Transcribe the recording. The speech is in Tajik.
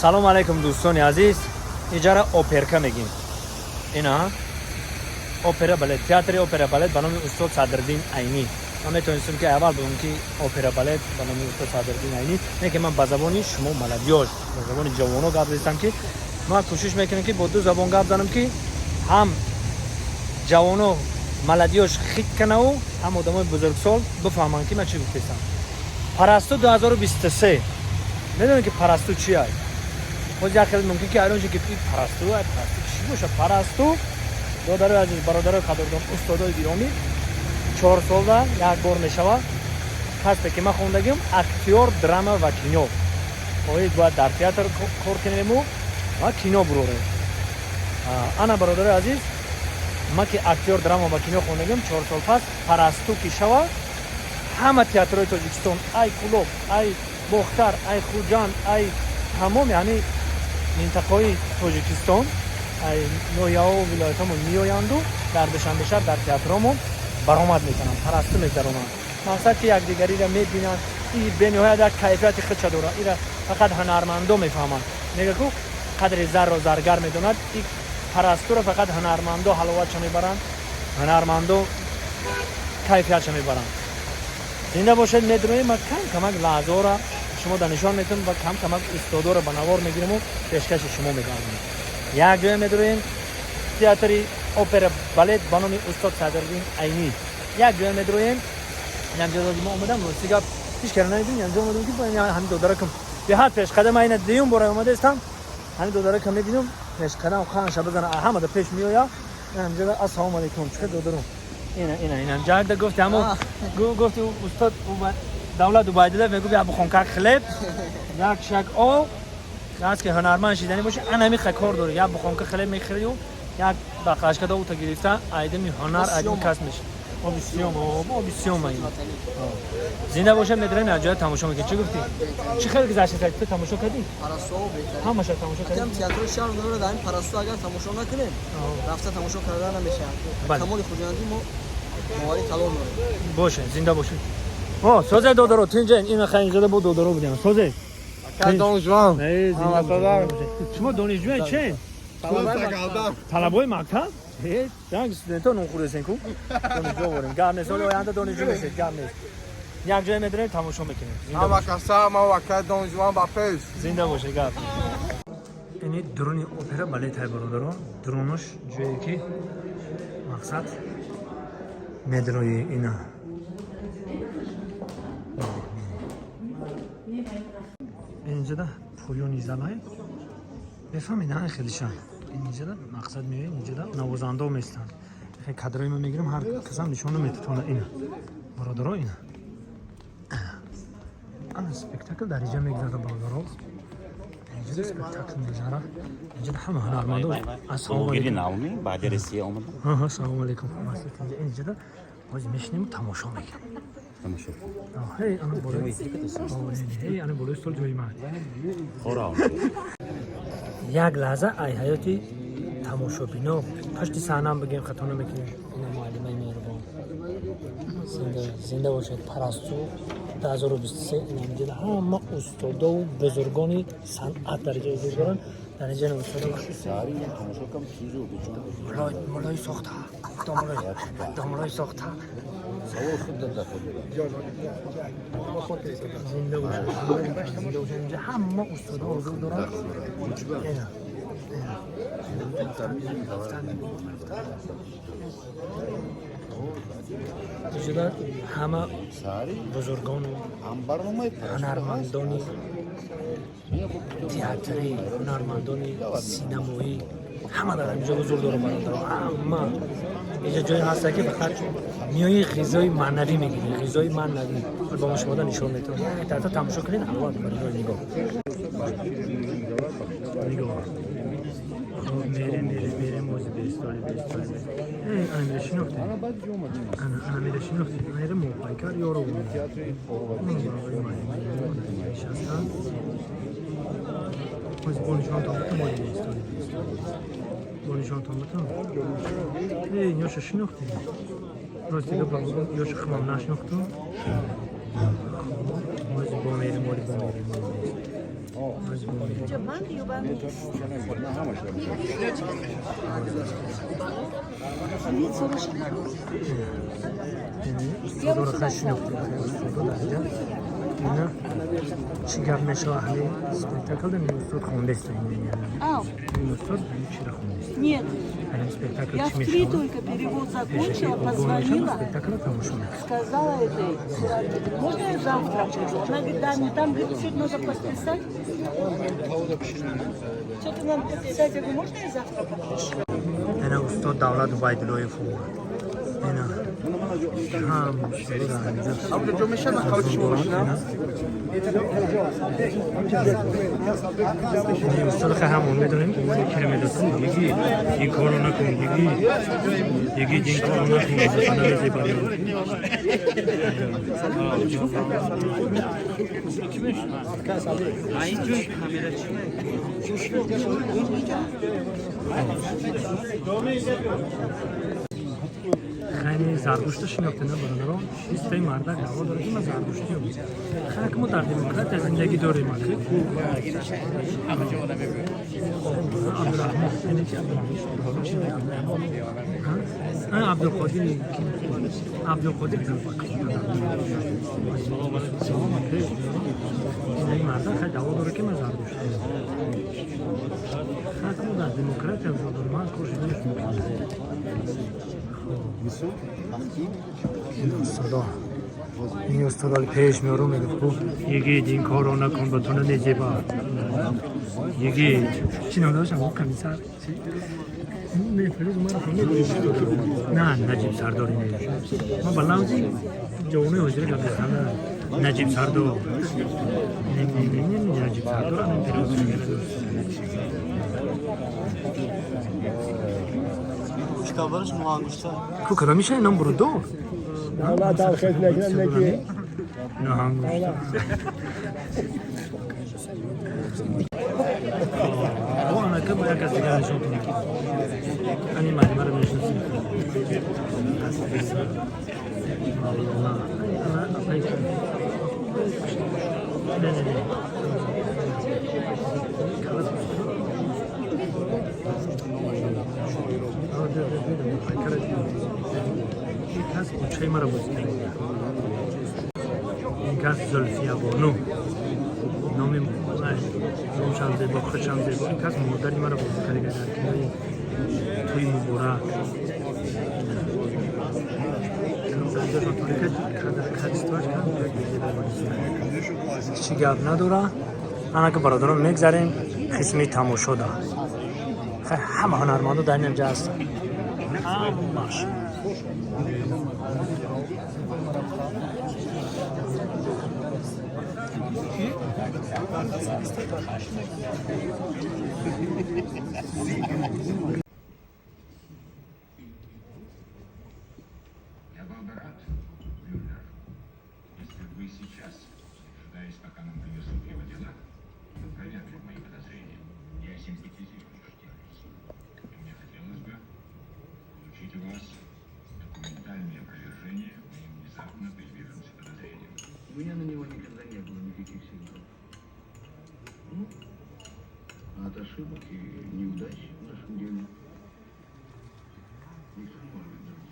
салом алайкум дӯстони азиз. Иҷара оперка мегим. Ина опера балет, театри опера балет ба номи устод Садриддин Айнӣ. Ма метонистем ки аввал бигӯм ки опера балет ба номи устод Садриддин Айнӣ, не ки ман ба забони шумо маладиёш, ба забони ҷавоно гап застам ки ман кӯшиш мекунам ки бо ду забон гап занам ки ҳам ҷавоно маладиёш хит канаву ҳам одамои бузургсол бифаҳманд ки ман чӣ гуфтестам. Парасту 2023 медонед ки парасту чи аст? ҳоз як хел мумкин ки айронҷи ки парасту чӣ бошад? Парасту додарои азиз, бародарои қадрдон, устодои гиромӣ 4 сола як бор мешавад. касбе ки ман хондагим актёр, драма ва кино. хоҳед бояд дар театр кор кунему ва кино бурорем. ана бародарои азиз, ман ки актёр, драма ва кино хондагим 4 сол пас парасту ки шавад ҳама театрҳои Тоҷикистон, ай Кулоб, ай Бохтар, ай Хуҷанд, ай тамом яъни минтақаҳои Тоҷикистон, ай ноҳияҳо вилоятҳомон меоянду дар душанбешаб дар театрҳомон баромад мекунанд, парасту мегузаронанд. мақсад ки якдигариро мебинанд. и бениҳоят як кайфияти худша дорад. ира фақат ҳунармандо мефаҳманд. мега ку қадри зарро заргар медонад. и парастуро фақат ҳунармандо ҳаловатша мебаранд, ҳунармандо кайфиятша мебаранд. зинда бошед. медуроем ма камак лаҳзаҳоро шумо дар нишон метунем ва камак истодоро ба навор мегирему пешкаши шумо мегардонем. як ҷоя медуроем театри опера балет ба номи устод Садриддин Айнӣ. як ҷоя медуроем янҷои мо омадам рости гап пиш карда надидим. янҷо омадам ки ҳамин додаракам беҳад пешқадам айна дуюм бора омадаистам. ҳамин додаракам мебинам пешқадам ханша бизана ҳамада пеш меоя. янҷода ассалому алайкум чӣ додарум ина ҷагда гуфти ҳамо гуфти устод давлат убайдилла мегуфт я бухонкак хлеб як шак об даст ки ҳунарманд шидани боши анамиқа кор дори як бухонка хлеб мехӯриду як бақлашкада ута гирифта айдами ҳунар айдами касб меши обисём зинда бошад. медарем як ҷоя тамошо мекунем. чӣ гуфти? чӣ хел гузашта ту тамошо кардӣ? ҳамаша тамошо кардӣ? театри шаҳр дорад. ҳамин парасту агар тамошо накунем рафта тамошо кардан намешавад. камоли хуҷандӣ мо мовари талон дорем. боше зинда бошед. созе додаро ту инҷа ина хаинҷада бо додаро будем. созе Донишҷӯам. шумо донишҷӯи чен? талабои мактаб? як студентҳо нохӯресен ку донишҷӯ борем. гап нест. оли оянда донишҷӯ мешед. гап нест. як ҷоя медарем тамошо мекунем. зинда боше. гап ини дуруни опера балетай бародарон. дурунош ҷое ки мақсад медрои ина инҷада поёни залай мефаҳмед. ҳан хелиша инҷада мақсад меояд. инҷада навозандо местанд. кадрои ма мегирам ҳар касам нишона метатона. ина бародаро ина ана спектакл дар инҷа мегзара бародаро. инҷада спектакл мегзара. инҷада ҳама ҳунармандо. ассалому алайкум. инҷада ҳозир мешинем тамошо мекунем. ана болои стол ҷои ман. як лаҳза ай ҳаёти тамошобино пашти саҳнам бигем хато намекунем. ина муаллимаи меҳрубон зинда бошед. парасту 2023 инҷода ҳама устодову бузургони санъат дар инҷа ҳузур доранд. дар инҷа молои сохта домолои сохта. зинда бошед. инҷа ҳама устодо ҳузур доранд. инҷода ҳама бузургону ҳунармандони театрӣ, ҳунармандони синамоӣ ҳама дар инҷа ҳузур дорад. бародаро ҳама инҷа ҷое ҳаста ки фақат миёи ғизои маънавӣ мегиред. ғизои маънавӣ ба мо шумода нишон метавонед. театр тамошо кунед. алло бародаро нигоҳ мерем ози бестоли ана мера шинохте ана мера шинохте мера мопайкар ёро нишастан ози бонишон тамбутам ози бестоли бонишон тамбутам ёша шинохте ростига бабугам ёша химам нашинохтум ози бо мерем استودار خشن اینا چیکار میشه اهلی اسپکتاکل این استود خونده است این استود چی را خونده است Нет, این اسپکتاکل я چی в میشه 3 только перевод закончила, позвонила, اسپکتاکل تماشا میکنه сказала этой кураторе, можно я завтра приду? Она говорит, да, мне там говорит, все нужно подписать. Что-то надо подписать, я говорю, можно я завтра подпишу? اینا استاد دولت وایدلوی فو اینا هم Abla جو میشه من خواهد شما باشنم استاد که همون میدونیم اون کلمه یکی این کارو نکن یکی این کارو نکن انا زیبایی خیلی زرتشت شناخته نبودن سیستم مردا دعوا داره که ما زرتشتی هم خیلی ما در دموکراسی زندگی داریم که عبدالرحمن یعنی چی عبدالقادر عبدالقادر این مردا خیلی دعوا داره که ما زرتشتی خیلی ما در دموکراسی هم داریم ما کارش نمی‌کنیم این استاد پیش میارو میگه یکی این کارو نکن بتونه نجیبا یکی چی نداشتم اون کمیسر نه فریز مرا خونده نه نجیب سرداری نیست ما بلاوزی جوونه حجره قبلستان نجیب سردار نه نجیب سردار نه فریز میگه Kitablarız muanguşta. کو کدامیشه اینم برو دور Allah تلخیص نکنم نکی نه هنگوشت او انا که باید کسی که نشون کنی اینی مجموعه رو میشنسی نه نه نه این کس بچه مرا بازی کرده این کس زلفیا بانو نام روشن زیبا خوشم زیبا این کس مادری مرا بازی کرده در کناری توی مبارک چی گفت نداره انا که برادران میگذاریم قسمی تماشا ده همه هنرمندو در اینجا هستن باش Я был бы рад, Мюллер, если бы вы сейчас, дожидаясь, пока нам принесут его дела, опровергли мои подозрения. Я симпатизирую Штирлицу. И мне хотелось бы получить у вас документальное опровержение моим внезапно появившимся подозрениям. У меня на него никогда не было никаких сигналов. Ну, а от ошибок и неудач в нашем деле никто не может быть.